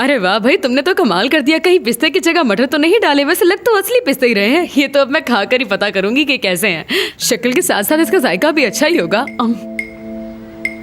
अरे वाह भाई, तुमने तो कमाल कर दिया। कहीं पिस्ते की जगह मटर तो नहीं डाले? वैसे लग तो असली पिस्ते ही रहे हैं। ये तो अब मैं खाकर ही पता करूंगी कि कैसे हैं। शक्ल के साथ साथ इसका जायका भी अच्छा ही होगा।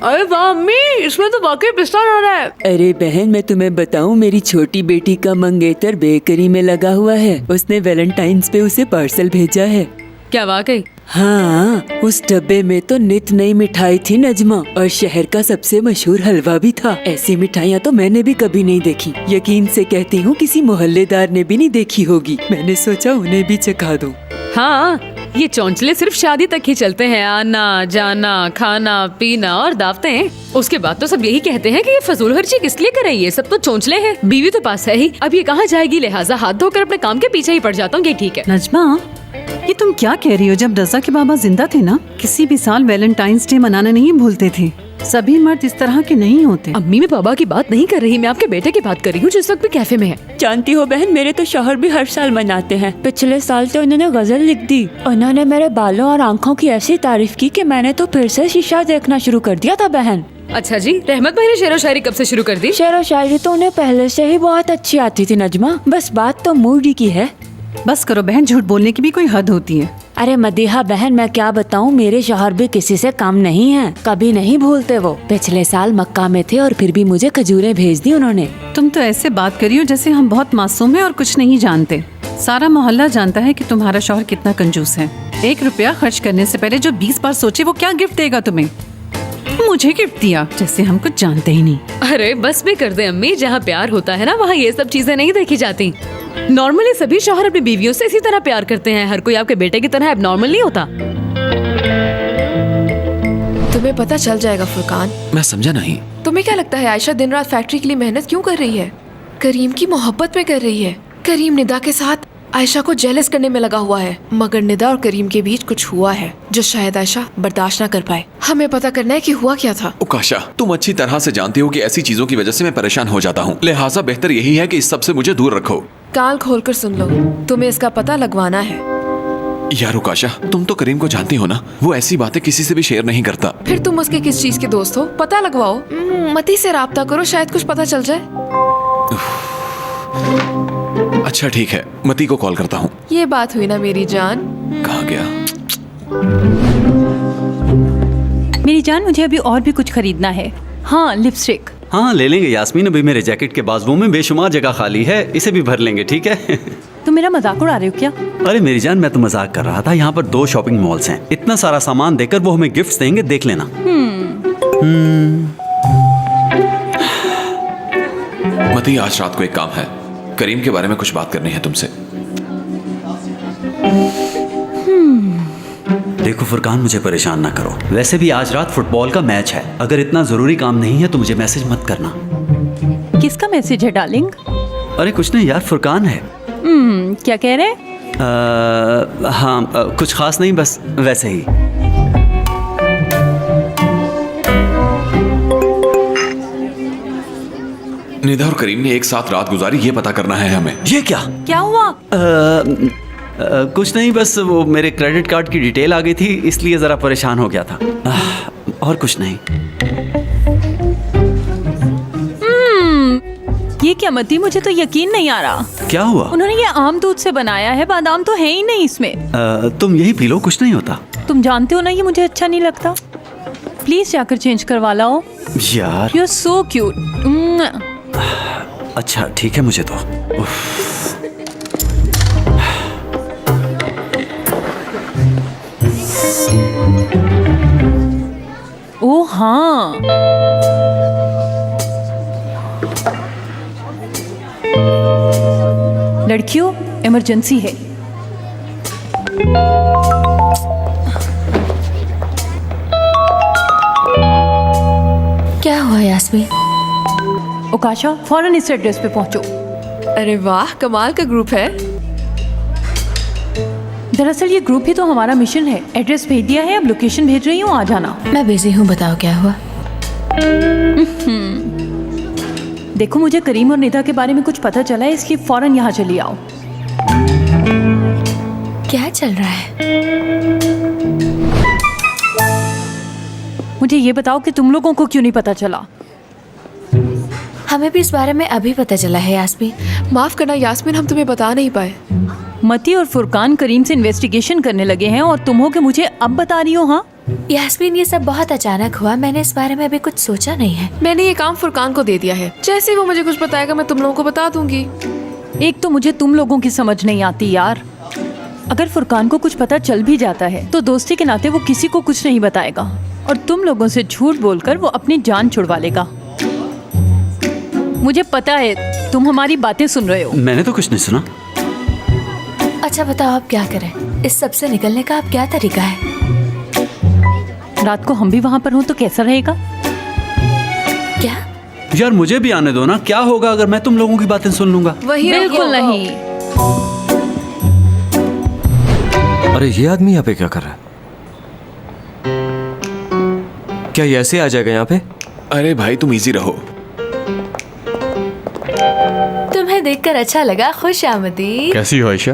अरे वाह अम्मी, इसमें तो वाकई पिस्ता डाला है। अरे बहन, मैं तुम्हें बताऊं, मेरी छोटी बेटी का मंगेतर बेकरी में लगा हुआ है। उसने वैलेंटाइंस पे उसे पार्सल भेजा है। क्या वाकई? हाँ, उस डब्बे में तो नित नई मिठाई थी नजमा, और शहर का सबसे मशहूर हलवा भी था। ऐसी मिठाइयाँ तो मैंने भी कभी नहीं देखी। यकीन से कहती हूँ किसी मोहल्लेदार ने भी नहीं देखी होगी। मैंने सोचा उन्हें भी चखा दूं। हाँ, ये चौंचले सिर्फ शादी तक ही चलते हैं। आना जाना, खाना पीना और दावतें। उसके बाद तो सब यही कहते हैं कि ये फजूल खर्ची किस लिए कर रही है। सब तो चौंचले हैं। बीवी तो पास है ही, अब ये कहाँ जाएगी? लिहाजा हाथ धोकर अपने काम के पीछे ही पड़ जाता हूँ। ये ठीक है। नजमा, ये तुम क्या कह रही हो? जब रजा के बाबा जिंदा थे ना, किसी भी साल वैलेंटाइंस डे मनाना नहीं भूलते थे। सभी मर्द इस तरह के नहीं होते। अम्मी, मैं बाबा की बात नहीं कर रही, मैं आपके बेटे की बात कर रही हूँ, जो इस वक्त भी कैफे में है। जानती हो बहन, मेरे तो शौहर भी हर साल मनाते हैं। पिछले साल तो उन्होंने गजल लिख दी। उन्होंने मेरे बालों और आँखों की ऐसी तारीफ की कि मैंने तो फिर से शीशा देखना शुरू कर दिया था बहन। अच्छा जी, रहमत भाई ने शेरो शायरी कब से शुरू कर दी? शेरो शायरी तो उन्हें पहले से ही बहुत अच्छी आती थी नजमा, बस बात तो मूड ही की है। बस करो बहन, झूठ बोलने की भी कोई हद होती है। अरे मदीहा बहन, मैं क्या बताऊं, मेरे शौहर भी किसी से कम नहीं है। कभी नहीं भूलते वो। पिछले साल मक्का में थे और फिर भी मुझे खजूरें भेज दी उन्होंने। तुम तो ऐसे बात करी हो जैसे हम बहुत मासूम हैं और कुछ नहीं जानते। सारा मोहल्ला जानता है कि तुम्हारा शौहर कितना कंजूस है। 1 रुपया खर्च करने से पहले जो 20 बार सोचे वो क्या गिफ्ट देगा तुम्हें। मुझे गिफ्ट दिया, जैसे हम कुछ जानते ही नहीं। अरे बस भी कर दे अम्मी, जहाँ प्यार होता है ना वहाँ ये सब चीजें नहीं देखी जाती। नॉर्मली सभी शौहर अपनी बीवियों से इसी तरह प्यार करते हैं। हर कोई आपके बेटे की तरह एबनॉर्मल नहीं होता। तुम्हें पता चल जाएगा फुरकान। मैं समझा नहीं। तुम्हें क्या लगता है आयशा दिन रात फैक्ट्री के लिए मेहनत क्यों कर रही है? करीम की मोहब्बत में कर रही है। करीम निदा के साथ आयशा को जेलस करने में लगा हुआ है, मगर निदा और करीम के बीच कुछ हुआ है जो शायद आयशा बर्दाश्त न कर पाए। हमें पता करना है कि हुआ क्या था। उकाशा, तुम अच्छी तरह से जानती हो कि ऐसी चीजों की वजह से मैं परेशान हो जाता हूँ। लिहाजा बेहतर यही है कि इस सब से मुझे दूर रखो। कान खोलकर सुन लो, तुम्हें इसका पता लगवाना है। यार उकाशा, तुम तो करीम को जानती हो ना, वो ऐसी बातें किसी से भी शेयर नहीं करता। फिर तुम उसके किस चीज के दोस्त हो? पता लगवाओ। मती से राब्ता करो, शायद कुछ पता चल जाए। अच्छा ठीक है, मती को कॉल करता हूँ। ये बात हुई ना मेरी जान। कहाँ गया? मेरी जान, मुझे अभी और भी कुछ खरीदना है। हाँ, लिपस्टिक। हाँ ले लेंगे यास्मीन, अभी मेरे जैकेट के बाजुओं में बेशुमार जगह खाली है, इसे भी भर लेंगे, ठीक है? तुम मेरा मजाक उड़ा रहे हो क्या? अरे मेरी जान, मैं तो मजाक कर रहा था। यहाँ पर 2 शॉपिंग मॉल्स हैं, इतना सारा सामान देकर वो हमें गिफ्ट्स देंगे, देख लेना। मती, आज रात को एक काम है, करीम के बारे में कुछ बात करनी है तुमसे। देखो फुरकान, मुझे परेशान ना करो। वैसे भी आज रात फुटबॉल का मैच है। अगर इतना जरूरी काम नहीं है तो मुझे मैसेज मत करना। किसका मैसेज है डार्लिंग? अरे कुछ नहीं यार, फुरकान है। क्या कह रहे? हाँ, कुछ खास नहीं, बस वैसे ही। निदा और करीम ने एक साथ रात गुजारी, ये पता करना है हमें। ये क्या हुआ? कुछ नहीं, बस वो मेरे क्रेडिट कार्ड की डिटेल आ गई थी, इसलिए जरा परेशान हो गया था। और कुछ नहीं। ये क्या मती, मुझे तो यकीन नहीं आ रहा। क्या हुआ? उन्होंने ये आम दूध से बनाया है, बादाम तो है ही नहीं इसमें। तुम यही पी लो, कुछ नहीं होता। तुम जानते हो ना ये मुझे अच्छा नहीं लगता। प्लीज जाकर चेंज करवा लाओ यार। You are so cute. अच्छा ठीक है, मुझे तो ओ हाँ, लड़कियों इमरजेंसी है। क्या हुआ यास्मीन? उकाशा, फौरन इस एड्रेस पे पहुंचो। अरे वाह, कमाल का ग्रुप है। दरअसल ये ग्रुप ही तो हमारा मिशन है। एड्रेस भेज दिया है, अब लोकेशन भेज रही हूँ, आ जाना। मैं बिजी हूँ, बताओ क्या हुआ? देखो, मुझे करीम और निदा के बारे में कुछ पता चला है, इसलिए फौरन यहाँ चली आओ। क्या चल रहा है? मुझे ये बताओ कि तुम लोगों को क्यों नहीं पता चला? हमें भी इस बारे में अभी पता चला है यास्मीन। माफ करना यास्मीन, हम तुम्हें बता नहीं पाए। मती और फुरकान करीम से इन्वेस्टिगेशन करने लगे हैं और तुम हो कि मुझे अब बता रही हो। हाँ यास्मीन, ये सब बहुत अचानक हुआ, मैंने इस बारे में अभी कुछ सोचा नहीं है। मैंने ये काम फुरकान को दे दिया है, जैसे ही वो मुझे कुछ बताएगा मैं तुम लोगों को बता दूंगी। एक तो मुझे तुम लोगों की समझ नहीं आती यार। अगर फुरकान को कुछ पता चल भी जाता है तो दोस्ती के नाते वो किसी को कुछ नहीं बताएगा और तुम लोगों से झूठ बोलकर वो अपनी जान छुड़वा लेगा। मुझे पता है तुम हमारी बातें सुन रहे हो। मैंने तो कुछ नहीं सुना। अच्छा बताओ आप क्या करें, इस सब से निकलने का आप क्या तरीका है? रात को हम भी वहाँ पर हों तो कैसा रहेगा? क्या? यार मुझे भी आने दो ना, क्या होगा अगर मैं तुम लोगों की बातें सुन लूंगा? वही बिल्कुल नहीं। अरे ये आदमी यहाँ पे क्या कर रहा है? क्या ये ऐसे आ जाएगा यहाँ पे? अरे भाई तुम इजी रहो। तुम्हें देखकर अच्छा लगा, खुश आमदी। कैसी हो आयशा?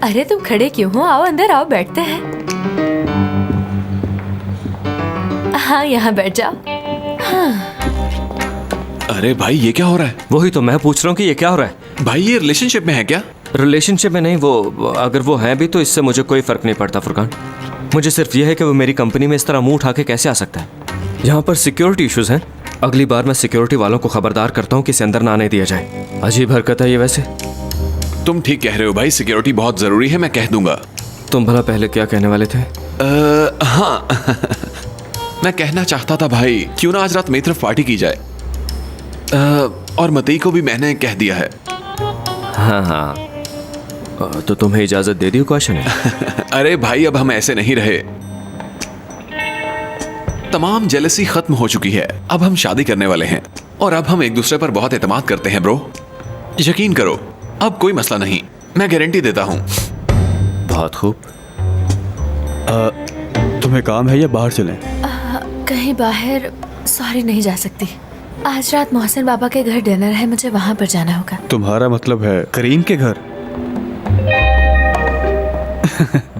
अरे तुम खड़े क्यों हो? आओ अंदर आओ, बैठते हैं। हाँ यहाँ बैठ जाओ। अरे भाई ये क्या हो रहा है? वही तो मैं पूछ रहा हूँ कि ये क्या हो रहा है? भाई ये रिलेशनशिप में है क्या? रिलेशनशिप में नहीं, वो अगर वो हैं भी तो इससे मुझे कोई फर्क नहीं पड़ता फुरकान। मुझे सिर्फ ये है कि वो मेरी कंपनी में इस तरह मुंह उठा के कैसे आ सकता है। यहाँ पर सिक्योरिटी इश्यूज हैं। अगली बार मैं सिक्योरिटी वालों को खबरदार करता हूँ कि इसे अंदर ना आने दिया जाए। अजीब हरकत है ये वैसे। तुम ठीक कह रहे हो भाई, सिक्योरिटी बहुत जरूरी है, मैं कह दूंगा। तुम भला पहले क्या कहने वाले थे? हाँ मैं कहना चाहता था भाई, क्यों ना आज रात मेरी तरफ पार्टी की जाए। और मतई को भी मैंने कह दिया है। हाँ हाँ, तो तुम्हें इजाजत दे दी क्वेश्चन है? अरे भाई अब हम ऐसे नहीं रहे, तमाम जेलसी खत्म हो चुकी है। अब हम शादी करने वाले हैं और अब हम एक दूसरे पर बहुत एतमाद करते हैं ब्रो। यकीन करो अब कोई मसला नहीं, मैं गारंटी देता हूँ। बहुत खूब। तुम्हें काम है या बाहर चलें? कहीं बाहर? सॉरी नहीं जा सकती। आज रात मोहसिन बाबा के घर डिनर है, मुझे वहाँ पर जाना होगा। तुम्हारा मतलब है करीम के घर?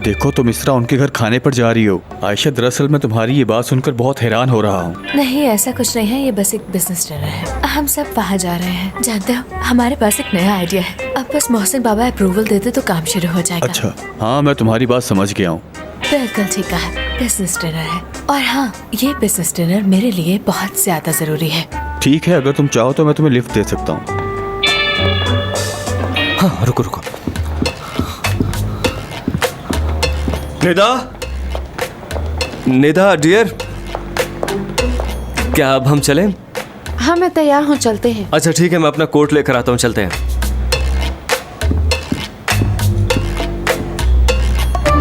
देखो तुम इस तरह उनके घर खाने पर जा रही हो। आयशा दरअसल मैं तुम्हारी ये बात सुनकर बहुत हैरान हो रहा हूँ। नहीं ऐसा कुछ नहीं है, ये बस एक बिजनेस डिनर है। हम सब वहाँ जा रहे हैं। जानते हो हमारे पास एक नया आइडिया है, अब बस मोहसिन बाबा अप्रूवल देते तो काम शुरू हो जाएगा। अच्छा हाँ, मैं तुम्हारी बात समझ गया हूँ। बिल्कुल ठीक है, बिजनेस डिनर है। और हाँ, ये बिजनेस डिनर मेरे लिए बहुत ज्यादा जरूरी है। ठीक है, अगर तुम चाहो तो मैं तुम्हें लिफ्ट दे सकता हूँ। हाँ रुको रुको। निदा, निदा डियर, क्या अब हम चलें? हाँ मैं तैयार हूँ, चलते हैं। अच्छा ठीक है, मैं अपना कोट लेकर आता हूँ, चलते हैं।